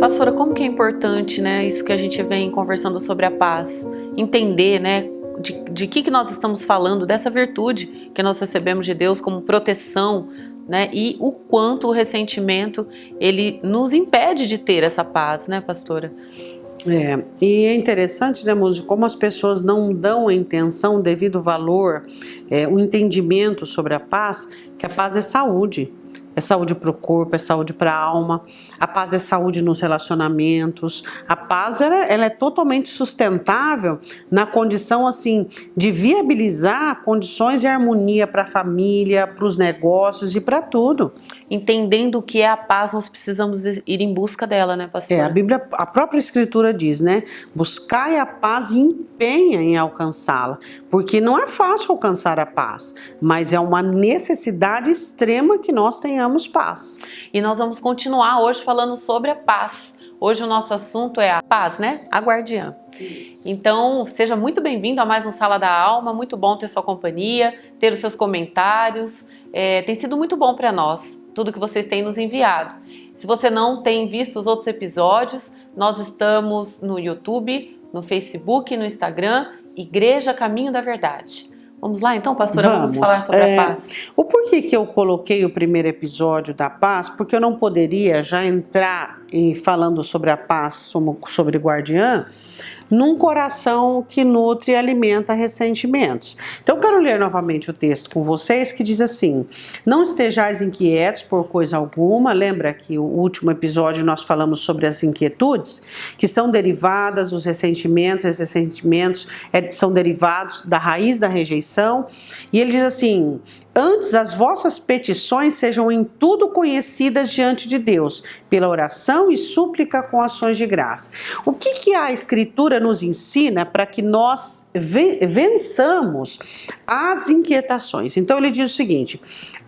Pastora, como que é importante, né, isso que a gente vem conversando sobre a paz, entender, né, de que nós estamos falando, dessa virtude que nós recebemos de Deus como proteção, né, e o quanto o ressentimento, ele nos impede de ter essa paz, né, pastora? E é interessante, né, Muzi, como as pessoas não dão a intenção, devido valor, o entendimento sobre a paz, que a paz é saúde. É saúde para o corpo, é saúde para a alma. A paz é saúde nos relacionamentos. A paz ela é totalmente sustentável na condição assim de viabilizar condições de harmonia para a família, para os negócios e para tudo. Entendendo o que é a paz, nós precisamos ir em busca dela, né, pastora? A Bíblia, a própria Escritura diz, né? Buscai a paz e empenha em alcançá-la. Porque não é fácil alcançar a paz, mas é uma necessidade extrema que nós tenhamos paz. E nós vamos continuar hoje falando sobre a paz. Hoje o nosso assunto é a paz, né? A guardiã. Então, seja muito bem-vindo a mais um Sala da Alma. Muito bom ter sua companhia, ter os seus comentários. Tem sido muito bom para nós, tudo que vocês têm nos enviado. Se você não tem visto os outros episódios, nós estamos no YouTube, no Facebook, no Instagram, Igreja Caminho da Verdade. Vamos lá então, pastora, vamos falar sobre a paz. O porquê que eu coloquei o primeiro episódio da paz? Porque eu não poderia já entrar falando sobre a paz, sobre guardiã, num coração que nutre e alimenta ressentimentos. Então, quero ler novamente o texto com vocês, que diz assim: não estejais inquietos por coisa alguma. Lembra que o último episódio nós falamos sobre as inquietudes, que são derivadas dos ressentimentos. Esses ressentimentos são derivados da raiz da rejeição. E ele diz assim: antes as vossas petições sejam em tudo conhecidas diante de Deus, pela oração e súplica com ações de graça. O que a Escritura nos ensina para que nós vençamos as inquietações? Então ele diz o seguinte: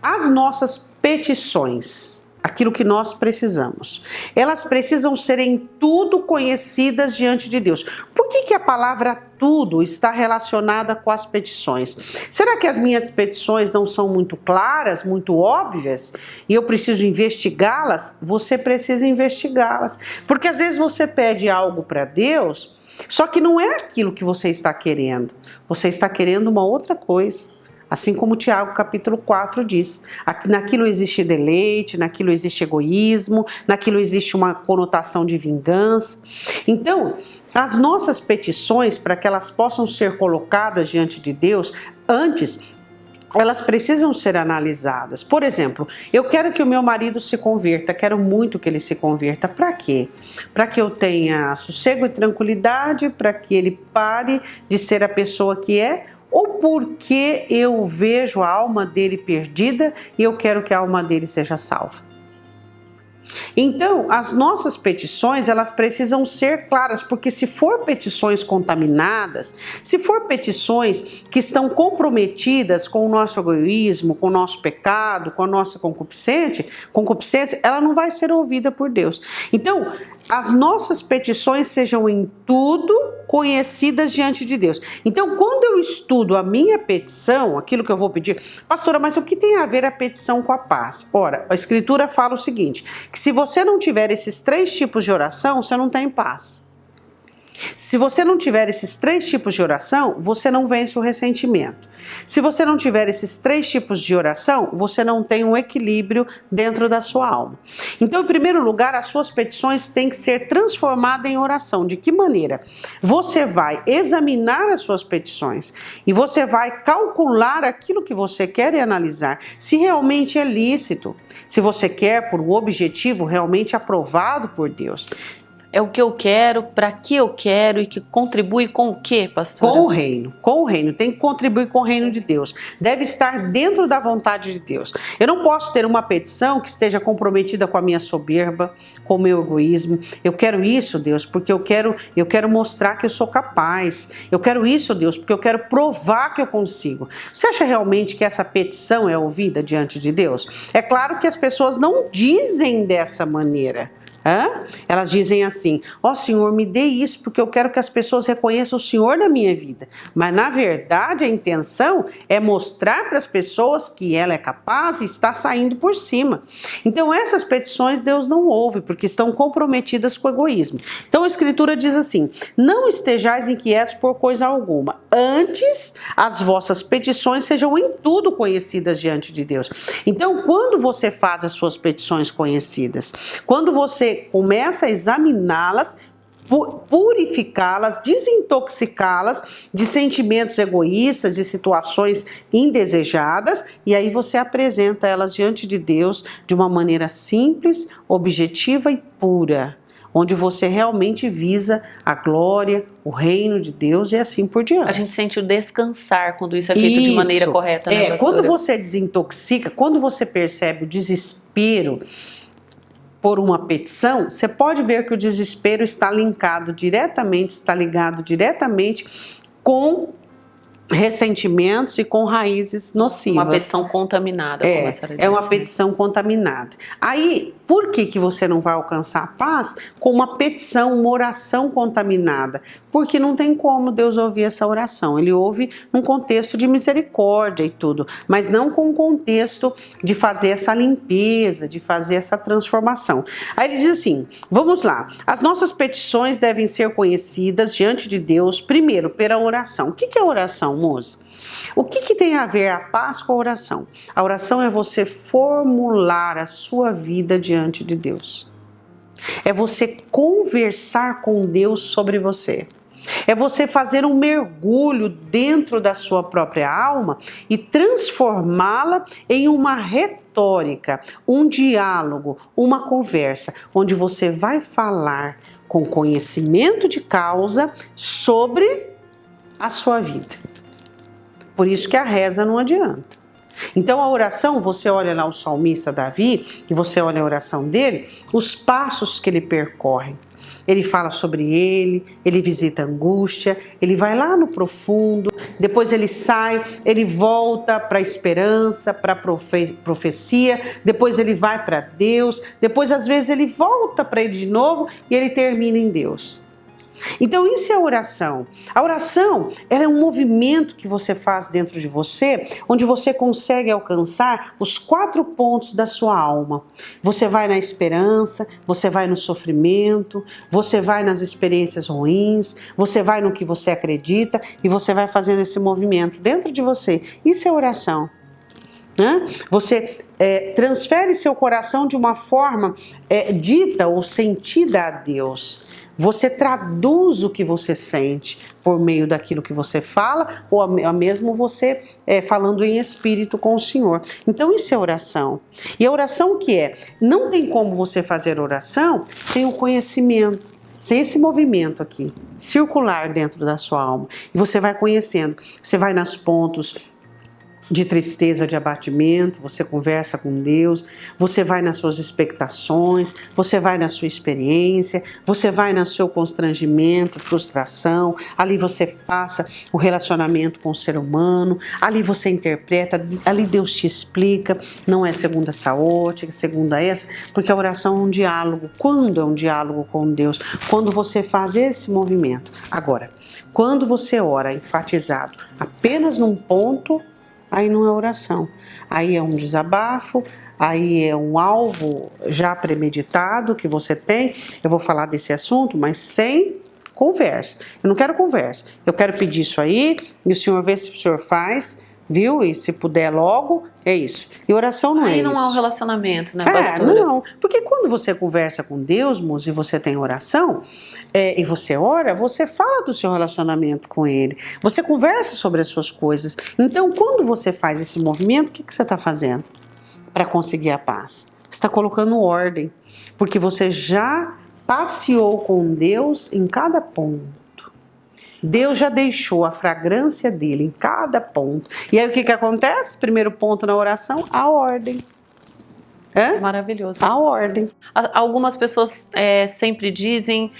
as nossas petições, aquilo que nós precisamos, elas precisam ser em tudo conhecidas diante de Deus. Por que a palavra tudo está relacionada com as petições? Será que as minhas petições não são muito claras, muito óbvias, e eu preciso investigá-las? Você precisa investigá-las, porque às vezes você pede algo para Deus, só que não é aquilo que você está querendo, você está querendo uma outra coisa. Assim como Tiago capítulo 4 diz, naquilo existe deleite, naquilo existe egoísmo, naquilo existe uma conotação de vingança. Então, as nossas petições, para que elas possam ser colocadas diante de Deus, antes elas precisam ser analisadas. Por exemplo, eu quero que o meu marido se converta, quero muito que ele se converta. Para quê? Para que eu tenha sossego e tranquilidade, para que ele pare de ser a pessoa que é, ou porque eu vejo a alma dele perdida e eu quero que a alma dele seja salva? Então, as nossas petições, elas precisam ser claras, porque se for petições contaminadas, se for petições que estão comprometidas com o nosso egoísmo, com o nosso pecado, com a nossa concupiscência, ela não vai ser ouvida por Deus. Então, as nossas petições sejam em tudo conhecidas diante de Deus. Então, quando eu estudo a minha petição, aquilo que eu vou pedir, pastora, mas o que tem a ver a petição com a paz? Ora, a Escritura fala o seguinte, que se você não tiver esses 3 tipos de oração, você não tem paz. Se você não tiver esses 3 tipos de oração, você não vence o ressentimento. Se você não tiver esses 3 tipos de oração, você não tem um equilíbrio dentro da sua alma. Então, em primeiro lugar, as suas petições têm que ser transformadas em oração. De que maneira? Você vai examinar as suas petições e você vai calcular aquilo que você quer e analisar se realmente é lícito, se você quer por um objetivo realmente aprovado por Deus. É o que eu quero, para que eu quero e que contribui com o que, pastora? Com o reino, tem que contribuir com o reino de Deus, deve estar dentro da vontade de Deus. Eu não posso ter uma petição que esteja comprometida com a minha soberba, com o meu egoísmo. Eu quero isso, Deus, porque eu quero mostrar que eu sou capaz. Eu quero isso, Deus, porque eu quero provar que eu consigo. Você acha realmente que essa petição é ouvida diante de Deus? É claro que as pessoas não dizem dessa maneira. Elas dizem assim: ó Senhor, me dê isso porque eu quero que as pessoas reconheçam o Senhor na minha vida. Mas na verdade a intenção é mostrar para as pessoas que ela é capaz e está saindo por cima. Então essas petições Deus não ouve porque estão comprometidas com o egoísmo. Então a Escritura diz assim: não estejais inquietos por coisa alguma, antes as vossas petições sejam em tudo conhecidas diante de Deus. Então quando você faz as suas petições conhecidas, quando você começa a examiná-las, purificá-las, desintoxicá-las de sentimentos egoístas, de situações indesejadas, e aí você apresenta elas diante de Deus de uma maneira simples, objetiva e pura, onde você realmente visa a glória, o reino de Deus e assim por diante. A gente sente o descansar quando isso é feito de maneira correta, né, pastora? Quando você desintoxica, quando você percebe o desespero por uma petição, você pode ver que o desespero está ligado diretamente com ressentimentos e com raízes nocivas. Uma petição contaminada, como a senhora disse. É uma petição contaminada. Aí, por que você não vai alcançar a paz com uma petição, uma oração contaminada? Porque não tem como Deus ouvir essa oração. Ele ouve num contexto de misericórdia e tudo, mas não com o contexto de fazer essa limpeza, de fazer essa transformação. Aí ele diz assim, vamos lá, as nossas petições devem ser conhecidas diante de Deus, primeiro, pela oração. O que é oração, moça? O que tem a ver a paz com a oração? A oração é você formular a sua vida diante de Deus. É você conversar com Deus sobre você. É você fazer um mergulho dentro da sua própria alma e transformá-la em uma retórica, um diálogo, uma conversa, onde você vai falar com conhecimento de causa sobre a sua vida. Por isso que a reza não adianta. Então a oração, você olha lá o salmista Davi, e você olha a oração dele, os passos que ele percorre. Ele fala sobre ele visita a angústia, ele vai lá no profundo, depois ele sai, ele volta para a esperança, para a profecia, depois ele vai para Deus, depois às vezes ele volta para ele de novo e ele termina em Deus. Então isso é a oração. A oração, ela é um movimento que você faz dentro de você, onde você consegue alcançar os 4 pontos da sua alma. Você vai na esperança, você vai no sofrimento, você vai nas experiências ruins, você vai no que você acredita e você vai fazendo esse movimento dentro de você. Isso é oração. Você transfere seu coração de uma forma dita ou sentida a Deus. Você traduz o que você sente por meio daquilo que você fala, ou mesmo você falando em espírito com o Senhor. Então isso é oração. E a oração o que é? Não tem como você fazer oração sem o conhecimento, sem esse movimento aqui, circular dentro da sua alma. E você vai conhecendo, você vai nos pontos de tristeza, de abatimento, você conversa com Deus, você vai nas suas expectações, você vai na sua experiência, você vai no seu constrangimento, frustração, ali você passa o relacionamento com o ser humano, ali você interpreta, ali Deus te explica, não é segunda essa ótica, segunda essa, porque a oração é um diálogo. Quando é um diálogo com Deus? Quando você faz esse movimento. Agora, quando você ora enfatizado apenas num ponto, aí não é oração, aí é um desabafo, aí é um alvo já premeditado que você tem. Eu vou falar desse assunto, mas sem conversa. Eu não quero conversa, eu quero pedir isso aí, e o senhor vê se o senhor faz, viu? E se puder logo, é isso. E oração não é isso. Aí não há um relacionamento, né, pastora? Não, porque quando você conversa com Deus, moço, e você tem oração, e você ora, você fala do seu relacionamento com Ele. Você conversa sobre as suas coisas. Então, quando você faz esse movimento, o que você está fazendo para conseguir a paz? Você está colocando ordem, porque você já passeou com Deus em cada ponto. Deus já deixou a fragrância dele em cada ponto. E aí o que acontece? Primeiro ponto na oração, a ordem. Maravilhoso. A ordem. Algumas pessoas sempre dizem,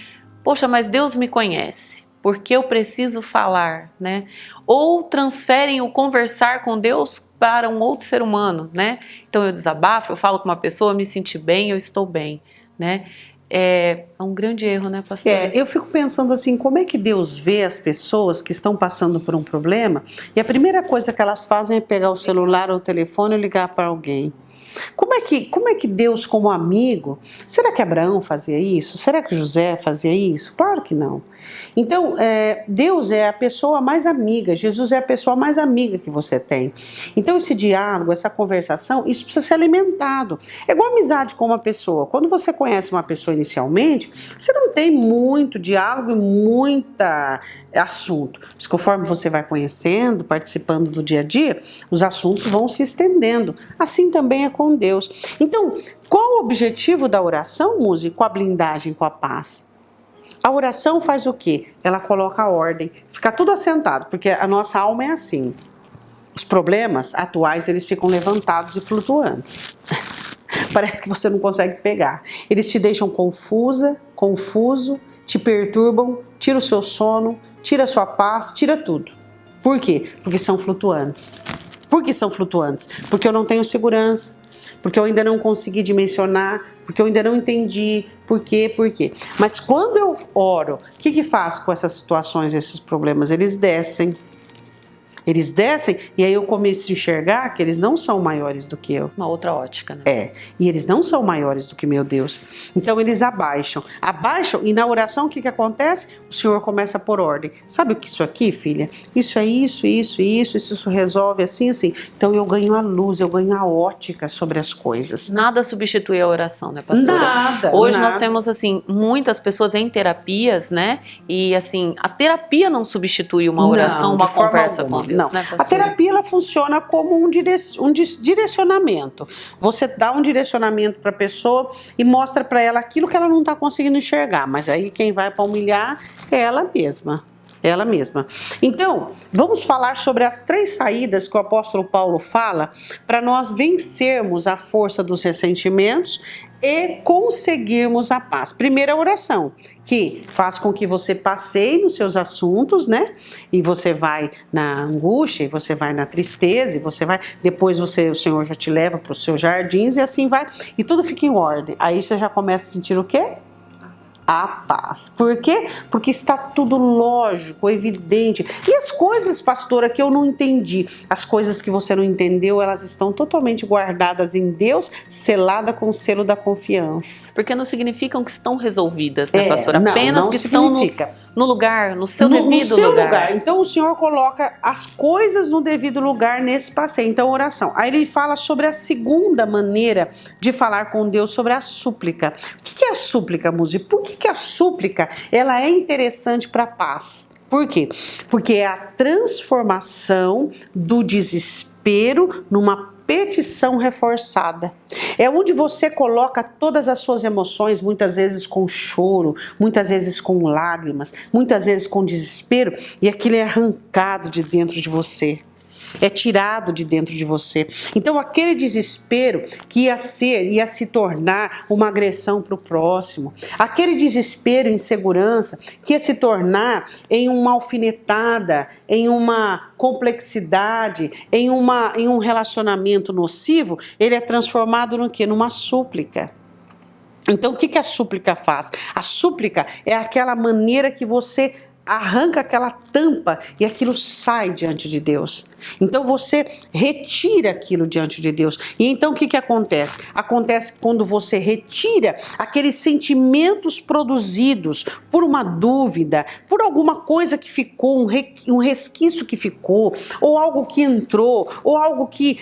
poxa, mas Deus me conhece, porque eu preciso falar, né? Ou transferem o conversar com Deus para um outro ser humano, né? Então eu desabafo, eu falo com uma pessoa, eu me senti bem, eu estou bem, né? É um grande erro, né, pastor? Eu fico pensando assim, como é que Deus vê as pessoas que estão passando por um problema e a primeira coisa que elas fazem é pegar o celular ou o telefone e ligar para alguém. Como é que Deus, como amigo, será que Abraão fazia isso? Será que José fazia isso? Claro que não. Então, Deus é a pessoa mais amiga, Jesus é a pessoa mais amiga que você tem. Então, esse diálogo, essa conversação, isso precisa ser alimentado. É igual amizade com uma pessoa. Quando você conhece uma pessoa inicialmente, você não tem muito diálogo e muita assunto. Mas conforme você vai conhecendo, participando do dia a dia, os assuntos vão se estendendo. Assim também é com Deus. Então, qual o objetivo da oração, Muzi, com a blindagem, com a paz? A oração faz o quê? Ela coloca a ordem, fica tudo assentado, porque a nossa alma é assim. Os problemas atuais, eles ficam levantados e flutuantes. Parece que você não consegue pegar. Eles te deixam confuso, te perturbam, tira o seu sono, tira a sua paz, tira tudo. Por quê? Porque são flutuantes. Por que são flutuantes? Porque eu não tenho segurança, porque eu ainda não consegui dimensionar, porque eu ainda não entendi por quê. Mas quando eu oro, o que faz com essas situações, esses problemas? Eles descem e aí eu começo a enxergar que eles não são maiores do que eu. Uma outra ótica, né? E eles não são maiores do que meu Deus. Então eles abaixam e na oração o que acontece? O Senhor começa a pôr ordem. Sabe o que isso aqui, filha? Isso é isso resolve assim. Então eu ganho a luz, eu ganho a ótica sobre as coisas. Nada substitui a oração, né, pastora? Nada. Hoje nós temos, assim, muitas pessoas em terapias, né? E, assim, a terapia não substitui uma oração, uma conversa com Deus. Não, a terapia ela funciona como um direcionamento. Você dá um direcionamento para a pessoa e mostra para ela aquilo que ela não está conseguindo enxergar. Mas aí quem vai para humilhar é ela mesma. Então, vamos falar sobre as 3 saídas que o apóstolo Paulo fala para nós vencermos a força dos ressentimentos e conseguirmos a paz. Primeira oração, que faz com que você passeie nos seus assuntos, né? E você vai na angústia, e você vai na tristeza, e você vai... Depois o Senhor já te leva para os seus jardins e assim vai. E tudo fica em ordem. Aí você já começa a sentir o quê? A paz. Por quê? Porque está tudo lógico, evidente. E as coisas, pastora, que eu não entendi, as coisas que você não entendeu, elas estão totalmente guardadas em Deus, selada com o selo da confiança. Porque não significam que estão resolvidas, né, pastora? Apenas não que estão no lugar, no seu devido lugar. Então o Senhor coloca as coisas no devido lugar nesse passeio. Então, oração. Aí ele fala sobre a segunda maneira de falar com Deus, sobre a súplica. O que é a súplica, Muzi? Por que a súplica ela é interessante para a paz? Por quê? Porque é a transformação do desespero numa petição reforçada. É onde você coloca todas as suas emoções, muitas vezes com choro, muitas vezes com lágrimas, muitas vezes com desespero, e aquilo é arrancado de dentro de você. É tirado de dentro de você. Então aquele desespero que ia se tornar uma agressão para o próximo, aquele desespero, insegurança que ia se tornar em uma alfinetada, em uma complexidade, em um relacionamento nocivo, ele é transformado no quê? Numa súplica. Então o que a súplica faz? A súplica é aquela maneira que você arranca aquela tampa e aquilo sai diante de Deus. Então você retira aquilo diante de Deus. E então o que acontece? Acontece quando você retira aqueles sentimentos produzidos por uma dúvida, por alguma coisa que ficou, um resquício que ficou, ou algo que entrou, ou algo que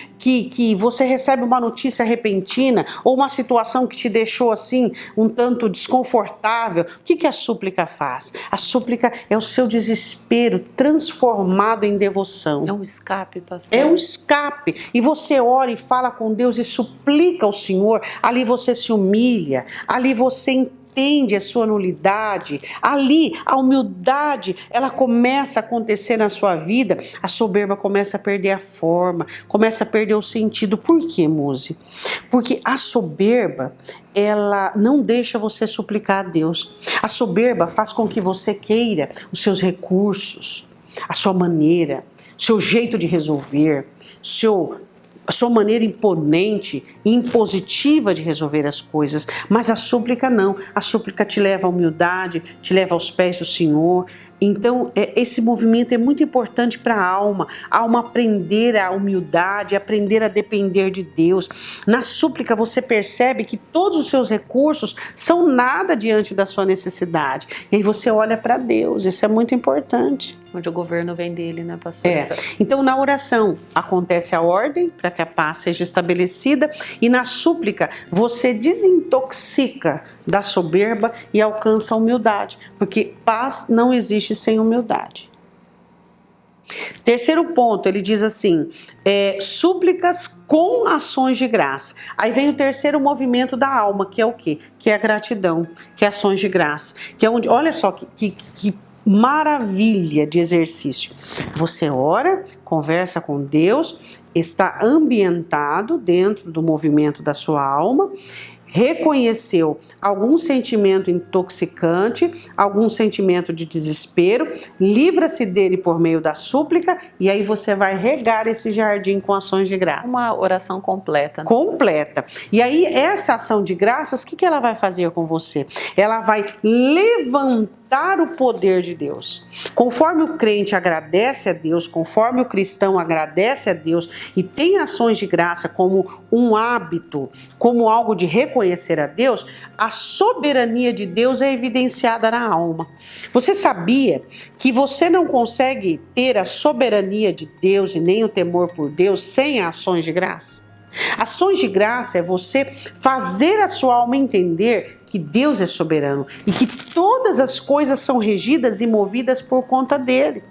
você recebe uma notícia repentina, ou uma situação que te deixou assim um tanto desconfortável. O que a súplica faz? A súplica é o seu desespero transformado em devoção. É um escape, pastor. É um escape. E você ora e fala com Deus e suplica ao Senhor. Ali você se humilha, ali você entende a sua nulidade, ali a humildade ela começa a acontecer na sua vida, a soberba começa a perder a forma, começa a perder o sentido. Por quê, Muzi? Porque a soberba ela não deixa você suplicar a Deus. A soberba faz com que você queira os seus recursos, a sua maneira, seu jeito de resolver, sua maneira imponente e impositiva de resolver as coisas, mas a súplica não. A súplica te leva à humildade, te leva aos pés do Senhor. Então, esse movimento é muito importante para a alma aprender a humildade, aprender a depender de Deus. Na súplica você percebe que todos os seus recursos são nada diante da sua necessidade. E aí você olha para Deus, isso é muito importante. Onde o governo vem dele, né, pastor? Então, na oração acontece a ordem para que a paz seja estabelecida, e na súplica você desintoxica da soberba e alcança a humildade, porque paz não existe sem humildade. Terceiro ponto, ele diz assim, súplicas com ações de graça. Aí vem o terceiro movimento da alma, que é o quê? Que é a gratidão, que é ações de graça, que é onde, olha só que maravilha de exercício. Você ora, conversa com Deus, está ambientado dentro do movimento da sua alma, reconheceu algum sentimento intoxicante, algum sentimento de desespero, livra-se dele por meio da súplica, e aí você vai regar esse jardim com ações de graça. Uma oração completa. Né? Completa. E aí essa ação de graças, o que ela vai fazer com você? Ela vai levantar o poder de Deus. Conforme o crente agradece a Deus, conforme o cristão agradece a Deus e tem ações de graça como um hábito, como algo de reconhecer a Deus, a soberania de Deus é evidenciada na alma. Você sabia que você não consegue ter a soberania de Deus e nem o temor por Deus sem ações de graça? Ações de graça é você fazer a sua alma entender que Deus é soberano e que todas as coisas são regidas e movidas por conta dele.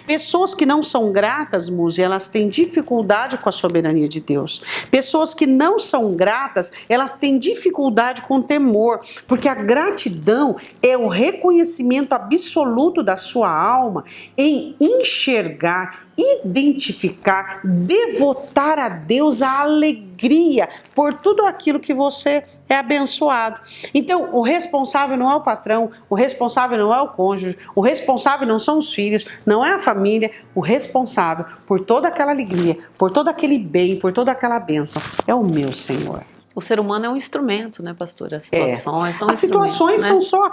Pessoas que não são gratas, Muzi, elas têm dificuldade com a soberania de Deus. Pessoas que não são gratas, elas têm dificuldade com o temor, porque a gratidão é o reconhecimento absoluto da sua alma em enxergar, identificar, devotar a Deus a alegria por tudo aquilo que você é abençoado. Então, o responsável não é o patrão, o responsável não é o cônjuge, o responsável não são os filhos, não é a família, o responsável por toda aquela alegria, por todo aquele bem, por toda aquela bênção, é o meu Senhor. O ser humano é um instrumento, né, pastor? As situações são As situações, né? são só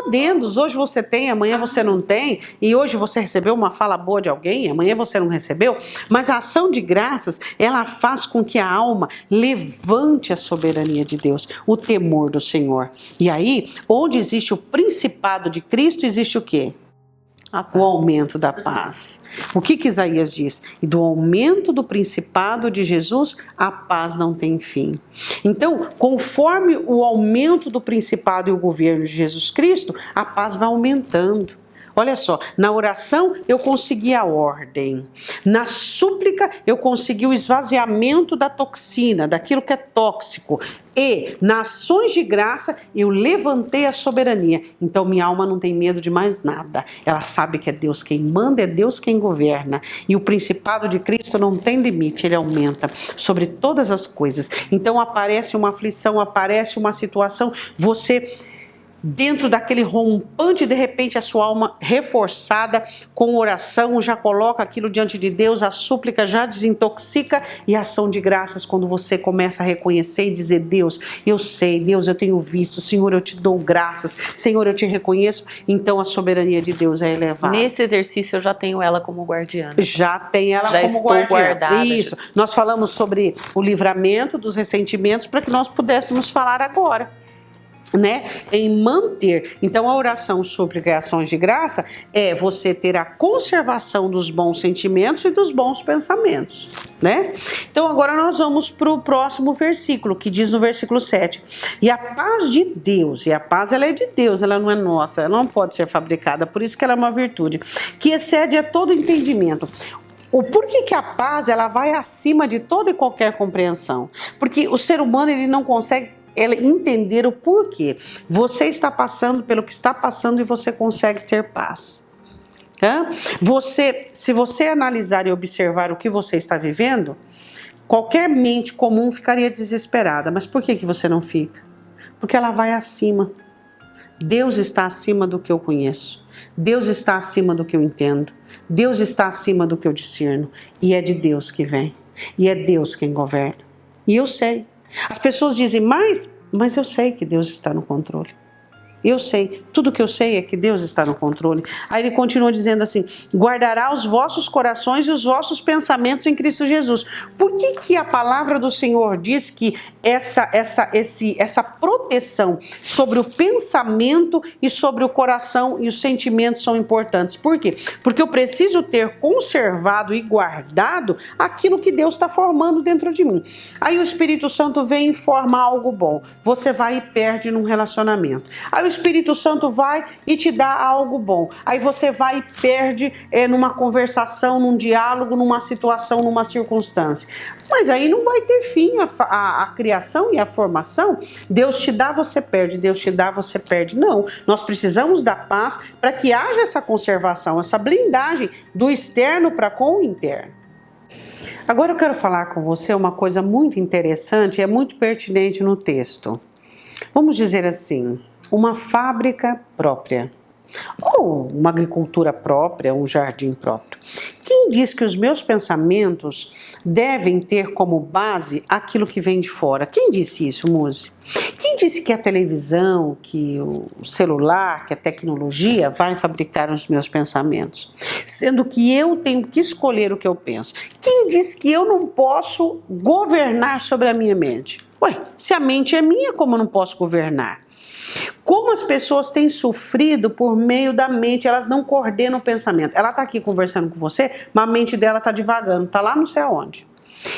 adendos. Hoje você tem, amanhã você não tem, e hoje você recebeu uma fala boa de alguém, amanhã você não recebeu, mas a ação de graças, ela faz com que a alma levante a soberania de Deus, o temor do Senhor. E aí, onde existe o principado de Cristo, existe o quê? O aumento da paz. O que Isaías diz? E do aumento do principado de Jesus, a paz não tem fim. Então, conforme o aumento do principado e o governo de Jesus Cristo, a paz vai aumentando. Olha só, na oração eu consegui a ordem, na súplica eu consegui o esvaziamento da toxina, daquilo que é tóxico, e nas ações de graça eu levantei a soberania. Então minha alma não tem medo de mais nada, ela sabe que é Deus quem manda, é Deus quem governa, e o principado de Cristo não tem limite, ele aumenta sobre todas as coisas. Então aparece uma aflição, aparece uma situação, você... dentro daquele rompante, de repente a sua alma reforçada com oração, já coloca aquilo diante de Deus, a súplica já desintoxica, e a ação de graças quando você começa a reconhecer e dizer: Deus, eu sei, Deus, eu tenho visto, Senhor, eu te dou graças, Senhor, eu te reconheço, então a soberania de Deus é elevada. Nesse exercício eu já tenho ela como guardiã. Já tem ela como guardiã. Guardada. Isso, nós falamos sobre o livramento dos ressentimentos para que nós pudéssemos falar agora, né, em manter. Então a oração, súplica e ações de graça é você ter a conservação dos bons sentimentos e dos bons pensamentos, né? Então agora nós vamos para o próximo versículo, que diz no versículo 7: e a paz de Deus, e a paz ela é de Deus, ela não é nossa, ela não pode ser fabricada, por isso que ela é uma virtude, que excede a todo entendimento. Por que a paz ela vai acima de toda e qualquer compreensão? Porque o ser humano ele não consegue entender o porquê. Você está passando pelo que está passando e você consegue ter paz. Se você analisar e observar o que você está vivendo, qualquer mente comum ficaria desesperada. Mas por que você não fica? Porque ela vai acima. Deus está acima do que eu conheço. Deus está acima do que eu entendo. Deus está acima do que eu discerno. E é de Deus que vem. E é Deus quem governa. E eu sei. As pessoas dizem, mas eu sei que Deus está no controle. Eu sei, tudo que eu sei é que Deus está no controle. Aí ele continua dizendo assim, guardará os vossos corações e os vossos pensamentos em Cristo Jesus. Por que a palavra do Senhor diz que essa proteção sobre o pensamento e sobre o coração e os sentimentos são importantes? Por quê? Porque eu preciso ter conservado e guardado aquilo que Deus está formando dentro de mim. Aí o Espírito Santo vem e forma algo bom. Você vai e perde num relacionamento. Aí o Espírito Santo vai e te dá algo bom. Aí você vai e perde numa conversação, num diálogo, numa situação, numa circunstância. Mas aí não vai ter fim a criação e a formação. Deus te dá, você perde. Deus te dá, você perde. Não, nós precisamos da paz para que haja essa conservação, essa blindagem do externo para com o interno. Agora eu quero falar com você uma coisa muito interessante e é muito pertinente no texto. Vamos dizer assim, uma fábrica própria, ou uma agricultura própria, um jardim próprio. Quem diz que os meus pensamentos devem ter como base aquilo que vem de fora? Quem disse isso, Muzi? Quem disse que a televisão, que o celular, que a tecnologia vai fabricar os meus pensamentos? Sendo que eu tenho que escolher o que eu penso. Quem disse que eu não posso governar sobre a minha mente? Ué, se a mente é minha, como eu não posso governar? Como as pessoas têm sofrido por meio da mente, elas não coordenam o pensamento. Ela está aqui conversando com você, mas a mente dela está divagando, está lá não sei aonde.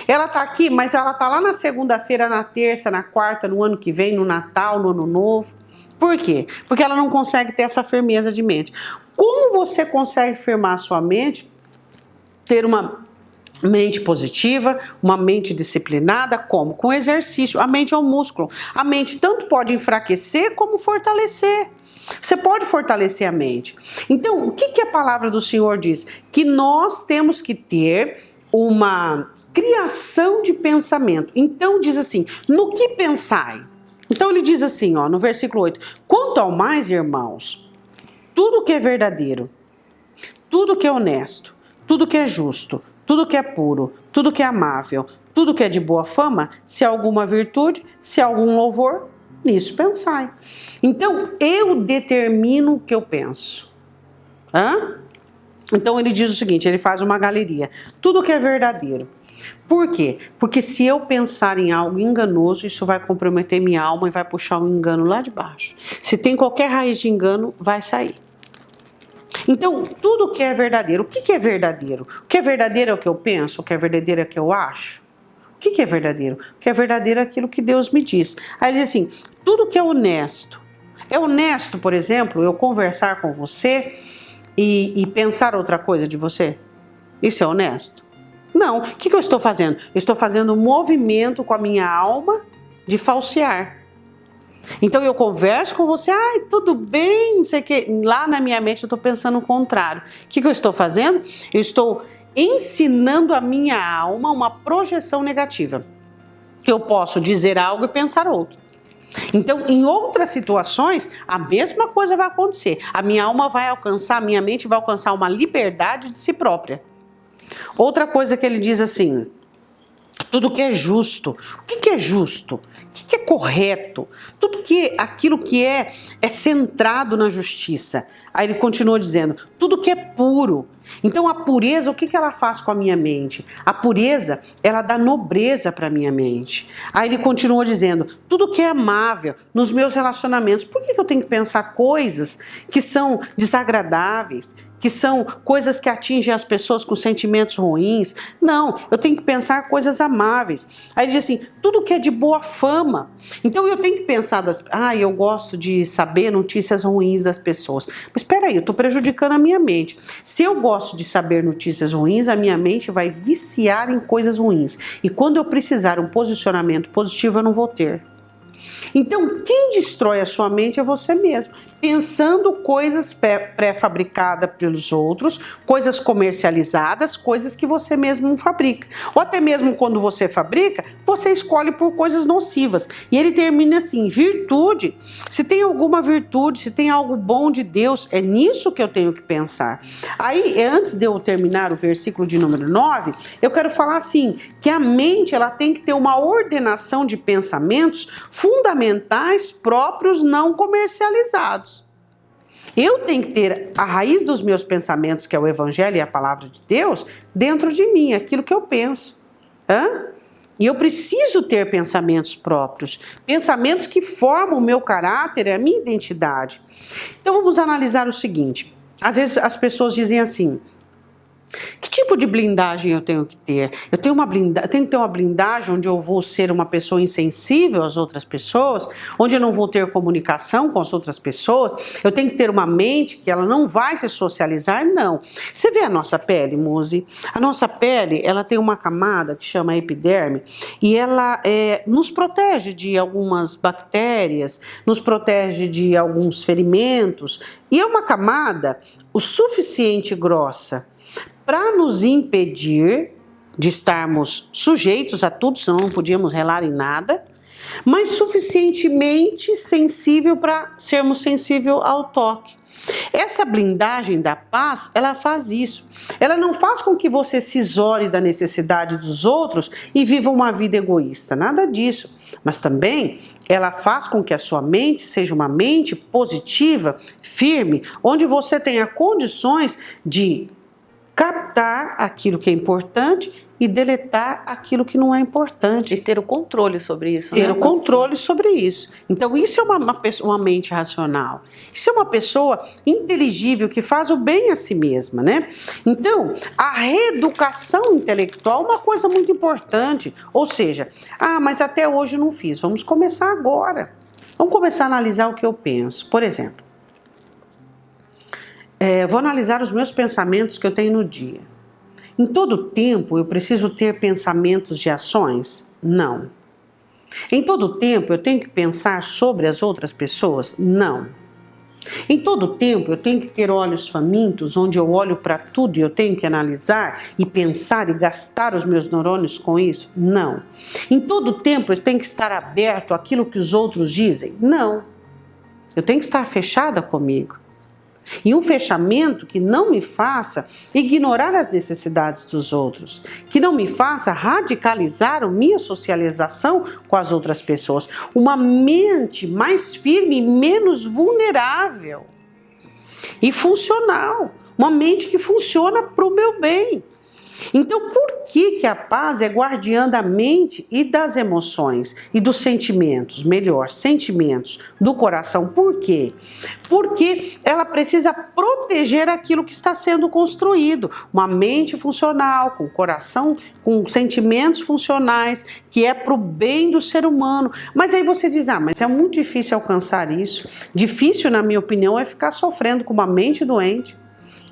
Ela está aqui, mas ela está lá na segunda-feira, na terça, na quarta, no ano que vem, no Natal, no Ano Novo. Por quê? Porque ela não consegue ter essa firmeza de mente. Como você consegue firmar a sua mente, ter uma mente positiva, uma mente disciplinada, como? Com exercício. A mente é um músculo. A mente tanto pode enfraquecer como fortalecer. Você pode fortalecer a mente. Então, o que a palavra do Senhor diz? Que nós temos que ter uma criação de pensamento. Então, diz assim, no que pensai? Então, ele diz assim, no versículo 8, quanto ao mais, irmãos, tudo que é verdadeiro, tudo que é honesto, tudo que é justo, tudo que é puro, tudo que é amável, tudo que é de boa fama, se há alguma virtude, se há algum louvor, nisso pensai. Então, eu determino o que eu penso. Então, ele diz o seguinte, ele faz uma galeria. Tudo que é verdadeiro. Por quê? Porque se eu pensar em algo enganoso, isso vai comprometer minha alma e vai puxar um engano lá de baixo. Se tem qualquer raiz de engano, vai sair. Então, tudo que é verdadeiro. O que é verdadeiro? O que é verdadeiro é o que eu penso? O que é verdadeiro é o que eu acho? O que é verdadeiro? O que é verdadeiro é aquilo que Deus me diz. Aí ele diz assim, tudo que é honesto. É honesto, por exemplo, eu conversar com você e pensar outra coisa de você? Isso é honesto? Não. O que eu estou fazendo? Eu estou fazendo um movimento com a minha alma de falsear. Então eu converso com você, tudo bem, não sei o que. Lá na minha mente eu estou pensando o contrário. O que eu estou fazendo? Eu estou ensinando a minha alma uma projeção negativa. Que eu posso dizer algo e pensar outro. Então, em outras situações, a mesma coisa vai acontecer. A minha alma vai alcançar, a minha mente vai alcançar uma liberdade de si própria. Outra coisa que ele diz assim, tudo que é justo. O que é justo? O que é correto? Tudo que aquilo que é centrado na justiça. Aí ele continua dizendo, tudo que é puro. Então a pureza, o que ela faz com a minha mente? A pureza, ela dá nobreza para a minha mente. Aí ele continua dizendo, tudo que é amável nos meus relacionamentos. Por que eu tenho que pensar coisas que são desagradáveis? Que são coisas que atingem as pessoas com sentimentos ruins? Não, eu tenho que pensar coisas amáveis. Aí ele diz assim, tudo que é de boa fama. Então eu tenho que pensar eu gosto de saber notícias ruins das pessoas. Mas espera aí, eu estou prejudicando a minha mente. Se eu gosto de saber notícias ruins, a minha mente vai viciar em coisas ruins. E quando eu precisar um posicionamento positivo, eu não vou ter. Então, quem destrói a sua mente é você mesmo, pensando coisas pré-fabricadas pelos outros, coisas comercializadas, coisas que você mesmo não fabrica. Ou até mesmo quando você fabrica, você escolhe por coisas nocivas. E ele termina assim: virtude. Se tem alguma virtude, se tem algo bom de Deus, é nisso que eu tenho que pensar. Aí, antes de eu terminar o versículo de número 9, eu quero falar assim, que a mente ela tem que ter uma ordenação de pensamentos fundamentais próprios não comercializados. Eu tenho que ter a raiz dos meus pensamentos, que é o Evangelho e a Palavra de Deus, dentro de mim, aquilo que eu penso. E eu preciso ter pensamentos próprios, pensamentos que formam o meu caráter e a minha identidade. Então vamos analisar o seguinte: às vezes as pessoas dizem assim: que tipo de blindagem eu tenho que ter? Eu tenho que ter uma blindagem onde eu vou ser uma pessoa insensível às outras pessoas, onde eu não vou ter comunicação com as outras pessoas, eu tenho que ter uma mente que ela não vai se socializar? Não. Você vê a nossa pele, Muzi? A nossa pele, ela tem uma camada que chama epiderme e ela nos protege de algumas bactérias, nos protege de alguns ferimentos, e é uma camada o suficiente grossa para nos impedir de estarmos sujeitos a tudo, senão não podíamos relar em nada, mas suficientemente sensível para sermos sensíveis ao toque. Essa blindagem da paz, ela faz isso. Ela não faz com que você se isole da necessidade dos outros e viva uma vida egoísta, nada disso. Mas também ela faz com que a sua mente seja uma mente positiva, firme, onde você tenha condições de captar aquilo que é importante e deletar aquilo que não é importante. E ter o controle sobre isso. Ter o controle sobre isso. Então isso é uma mente racional. Isso é uma pessoa inteligível que faz o bem a si mesma, né? Então, a reeducação intelectual é uma coisa muito importante. Ou seja, mas até hoje eu não fiz. Vamos começar agora. Vamos começar a analisar o que eu penso. Por exemplo, vou analisar os meus pensamentos que eu tenho no dia. Em todo tempo eu preciso ter pensamentos de ações? Não. Em todo tempo eu tenho que pensar sobre as outras pessoas? Não. Em todo tempo eu tenho que ter olhos famintos, onde eu olho para tudo e eu tenho que analisar e pensar e gastar os meus neurônios com isso? Não. Em todo tempo eu tenho que estar aberto àquilo que os outros dizem? Não. Eu tenho que estar fechada comigo. E um fechamento que não me faça ignorar as necessidades dos outros, que não me faça radicalizar a minha socialização com as outras pessoas. Uma mente mais firme e menos vulnerável e funcional. Uma mente que funciona para o meu bem. Então, por que a paz é guardiã da mente e das emoções e dos sentimentos? Melhor, sentimentos do coração. Por quê? Porque ela precisa proteger aquilo que está sendo construído. Uma mente funcional, com coração, com sentimentos funcionais, que é para o bem do ser humano. Mas aí você diz, mas é muito difícil alcançar isso. Difícil, na minha opinião, é ficar sofrendo com uma mente doente,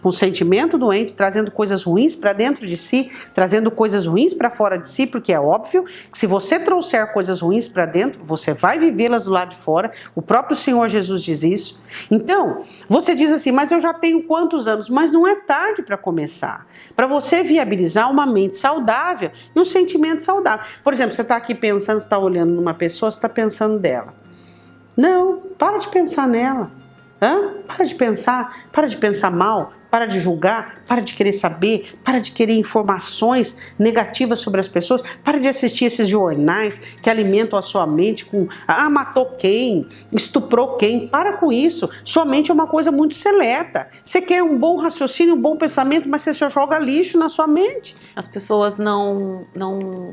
com sentimento doente, trazendo coisas ruins para dentro de si, trazendo coisas ruins para fora de si, porque é óbvio que se você trouxer coisas ruins para dentro, você vai vivê-las do lado de fora. O próprio Senhor Jesus diz isso. Então, você diz assim, mas eu já tenho quantos anos? Mas não é tarde para começar. Para você viabilizar uma mente saudável e um sentimento saudável. Por exemplo, você está aqui pensando, você está olhando numa pessoa, você está pensando dela. Não, para de pensar nela. Para de pensar mal, para de julgar, para de querer saber, para de querer informações negativas sobre as pessoas, para de assistir esses jornais que alimentam a sua mente com matou quem, estuprou quem. Para com isso, sua mente é uma coisa muito seleta. Você quer um bom raciocínio, um bom pensamento, mas você só joga lixo na sua mente. As pessoas não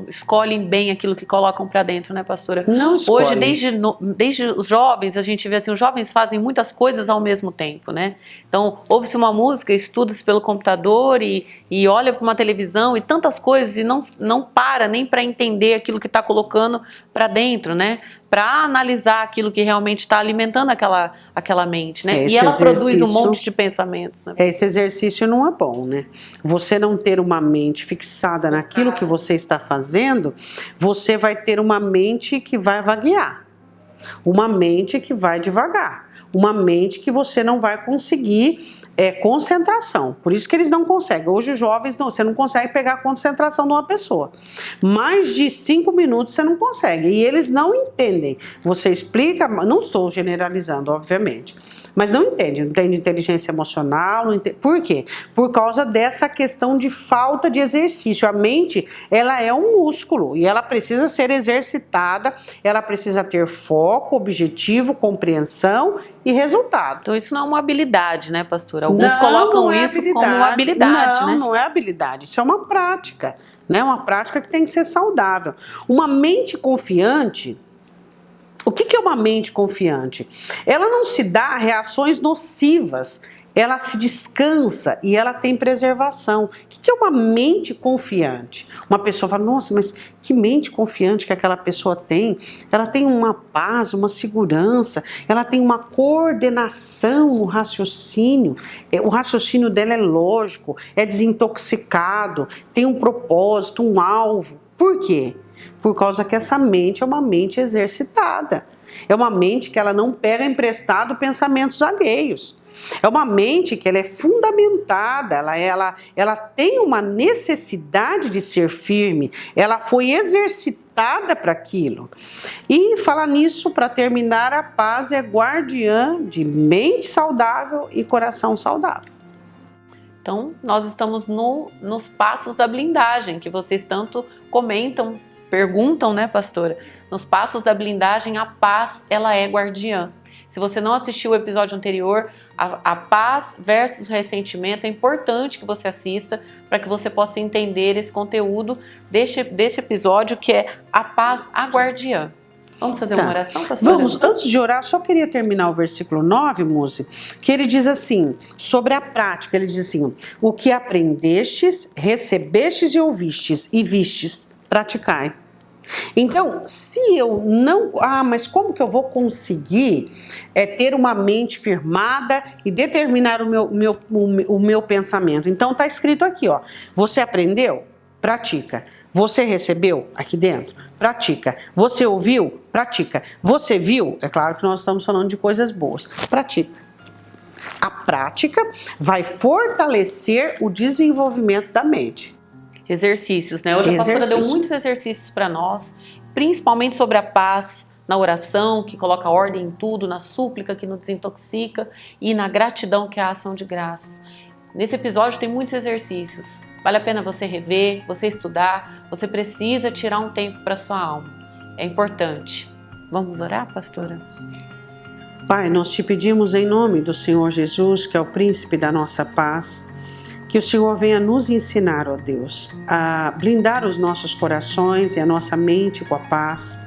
escolhem bem aquilo que colocam para dentro, né, pastora? Não escolhem. Hoje, desde os jovens, a gente vê assim, os jovens fazem muitas coisas ao mesmo tempo, né? Então, ouve-se uma música, estuda-se pelo computador e olha para uma televisão e tantas coisas e não para nem para entender aquilo que está colocando para dentro, né? Para analisar aquilo que realmente está alimentando aquela mente, né? E ela produz um monte de pensamentos, né? Esse exercício não é bom, né? Você não ter uma mente fixada naquilo que você está fazendo, você vai ter uma mente que vai vaguear. uma mente que vai devagar, uma mente que você não vai conseguir concentração. Por isso que eles não conseguem. Hoje os jovens, você não consegue pegar a concentração de uma pessoa. Mais de 5 minutos você não consegue. E eles não entendem. Você explica, não estou generalizando, obviamente. Mas não entende inteligência emocional, não entende. Por quê? Por causa dessa questão de falta de exercício. A mente, ela é um músculo e ela precisa ser exercitada, ela precisa ter foco, objetivo, compreensão e resultado. Então isso não é uma habilidade, né, pastora? Alguns colocam isso como uma habilidade, não, né? Não é habilidade, isso é uma prática, né? Uma prática que tem que ser saudável. Uma mente confiante. O que é uma mente confiante? Ela não se dá a reações nocivas, ela se descansa e ela tem preservação. O que é uma mente confiante? Uma pessoa fala, nossa, mas que mente confiante que aquela pessoa tem? Ela tem uma paz, uma segurança, ela tem uma coordenação no raciocínio. O raciocínio dela é lógico, é desintoxicado, tem um propósito, um alvo. Por quê? Por causa que essa mente é uma mente exercitada. É uma mente que ela não pega emprestado pensamentos alheios. É uma mente que ela é fundamentada, ela tem uma necessidade de ser firme, ela foi exercitada para aquilo. E falar nisso, para terminar, a paz é guardiã de mente saudável e coração saudável. Então, nós estamos nos passos da blindagem, que vocês tanto comentam, perguntam, né, pastora? Nos passos da blindagem, a paz, ela é guardiã. Se você não assistiu o episódio anterior, a paz versus ressentimento, é importante que você assista para que você possa entender esse conteúdo desse episódio, que é a paz a guardiã. Vamos fazer uma oração, pastora? Vamos, antes de orar, só queria terminar o versículo 9, Muzi, que ele diz assim, sobre a prática, ele diz assim, o que aprendestes, recebestes e ouvistes e vistes, praticai. Então, se eu não... mas como que eu vou conseguir ter uma mente firmada e determinar o meu pensamento? Então, está escrito aqui, ó. Você aprendeu? Pratica. Você recebeu? Aqui dentro. Pratica. Você ouviu? Pratica. Você viu? É claro que nós estamos falando de coisas boas. Pratica. A prática vai fortalecer o desenvolvimento da mente. Exercícios, né? Hoje a pastora deu muitos exercícios para nós, principalmente sobre a paz, na oração, que coloca ordem em tudo, na súplica, que nos desintoxica, e na gratidão, que é a ação de graças. Nesse episódio tem muitos exercícios. Vale a pena você rever, você estudar, você precisa tirar um tempo para sua alma. É importante. Vamos orar, pastora? Pai, nós te pedimos em nome do Senhor Jesus, que é o príncipe da nossa paz, que o Senhor venha nos ensinar, ó Deus, a blindar os nossos corações e a nossa mente com a paz,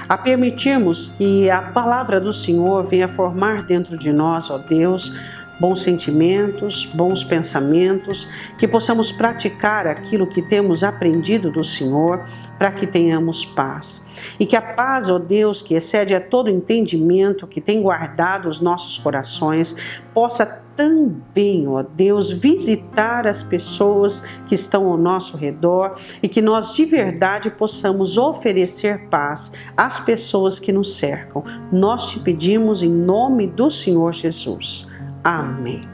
a permitirmos que a palavra do Senhor venha formar dentro de nós, ó Deus, bons sentimentos, bons pensamentos, que possamos praticar aquilo que temos aprendido do Senhor, para que tenhamos paz. E que a paz, ó Deus, que excede a todo entendimento, que tem guardado os nossos corações, possa também, ó Deus, visitar as pessoas que estão ao nosso redor e que nós de verdade possamos oferecer paz às pessoas que nos cercam. Nós te pedimos em nome do Senhor Jesus. Amém.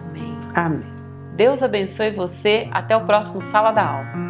Amém. Amém. Deus abençoe você. Até o próximo Sala da Alma.